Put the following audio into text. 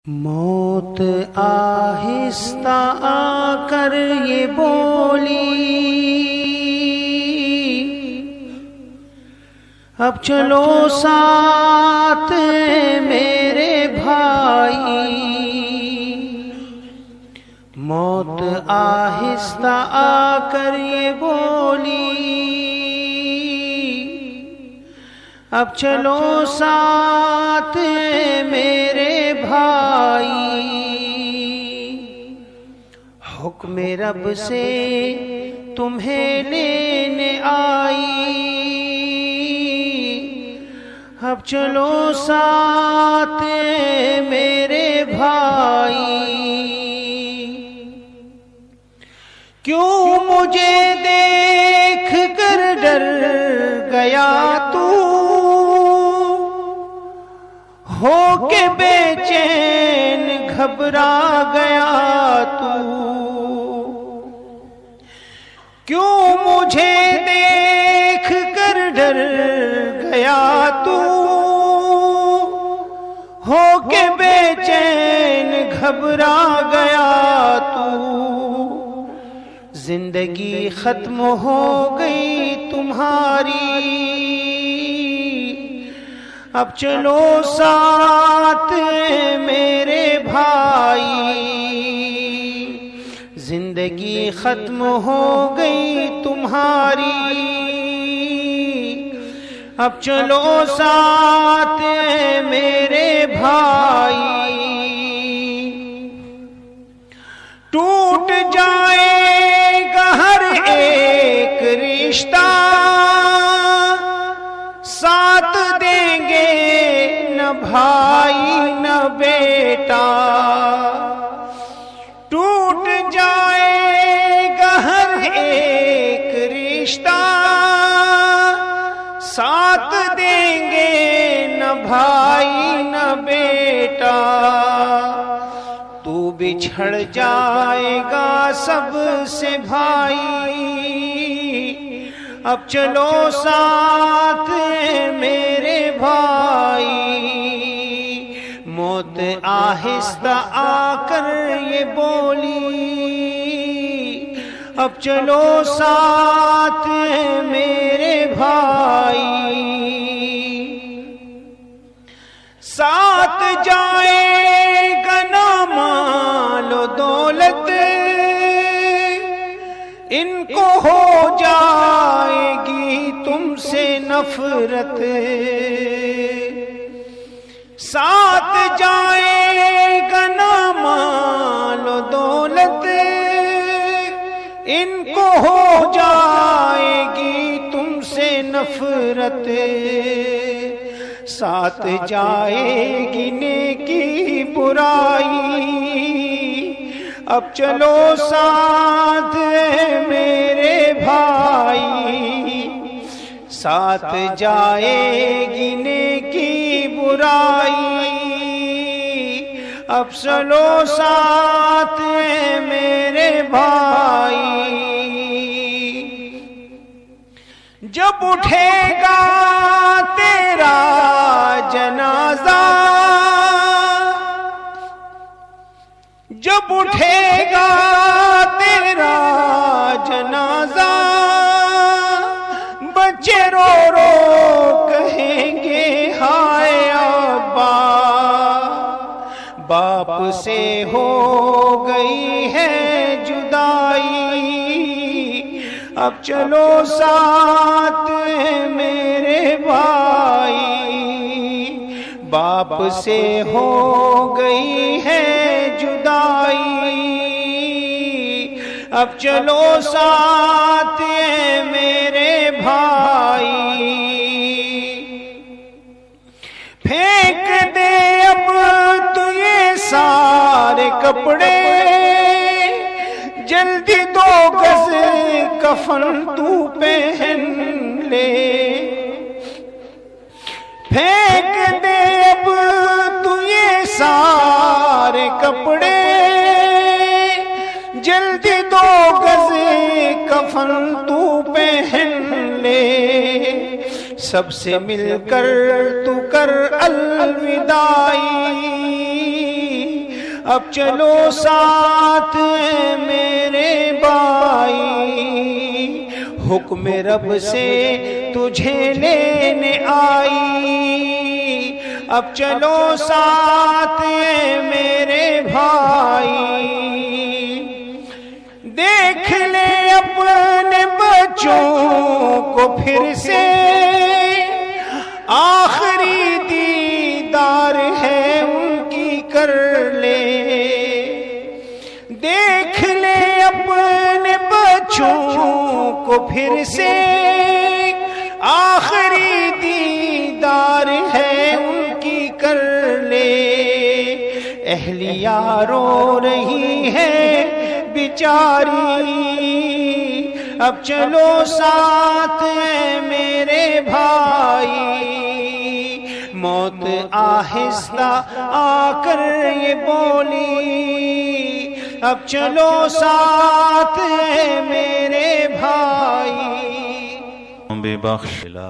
موت آہستہ آ کر یہ بولی، اب چلو ساتھ میرے بھائی۔ موت آہستہ آ کر یہ بولی، اب چلو ساتھ میرے بھائی۔ حکم رب سے تمہیں لینے آئی، اب چلو ساتھ میرے بھائی۔ کیوں مجھے دیکھ کر ڈر گیا تو، ہو کے بے چین گھبرا گیا تو؟ کیوں مجھے دیکھ کر ڈر گیا تو، ہو کے بے چین گھبرا گیا تو؟ زندگی ختم ہو گئی تمہاری، اب چلو ساتھ میرے بھائی۔ زندگی ختم ہو گئی تمہاری، اب چلو ساتھ میرے بھائی۔ ٹوٹ جائے گا ہر ایک رشتہ، ساتھ دیں گے نہ بھائی نہ بیٹا۔ ٹوٹ جائے گا ہر ایک رشتہ، ساتھ دیں گے نہ بھائی نہ بیٹا۔ تو بچھڑ جائے گا سب سے بھائی، اب چلو ساتھ میرے بھائی۔ موت آہستہ آ کر یہ بولی، اب چلو ساتھ میرے بھائی۔ ساتھ جائے گا نہ مال و دولت، ان کو ہو جائے گی تم سے نفرت۔ ساتھ جائے گا نہ مال و دولت، ان کو ہو جائے گی تم سے نفرت۔ ساتھ جائے گی نیکی برائی، اب چلو ساتھ میرے بھائی۔ ساتھ جائے گی نیکی برائی، اب چلو ساتھ میرے بھائی۔ جب اٹھے گا تیرا جنازہ، جب اٹھے گا تیرا جنازہ، بچے رو رو کہیں گے ہائے ابا۔ باپ سے ہو گئی ہے جدائی، اب چلو ساتھ میرے بھائی۔ باپ سے ہو گئی ہے جدائی، اب چلو ساتھ میرے بھائی۔ پھینک دے اب تو یہ سارے کپڑے، جلدی 2 گز کفن تو پہن لے۔ پھینک دے اب تو یہ سارے کپڑے، جلدی 2 گز کفن تو پہن لے۔ سب سے مل کر تو کر الوداعی، اب چلو ساتھ میرے بھائی، حکم رب سے تجھے لینے آئی، اب چلو ساتھ میرے بھائی، دیکھ لے اپنے بچوں کو پھر سے، آخری دیدار ہے ان کی کر لے، دیکھ لے اپنے بچوں کو پھر سے، آخری دیدار ہے ان کی کر لے، اہلیہ رو رہی ہے بیچاری، اب چلو ساتھ میرے بھائی، موت آہستہ آ کر یہ بولی، اب چلو ساتھ میرے بھائی، بے بخش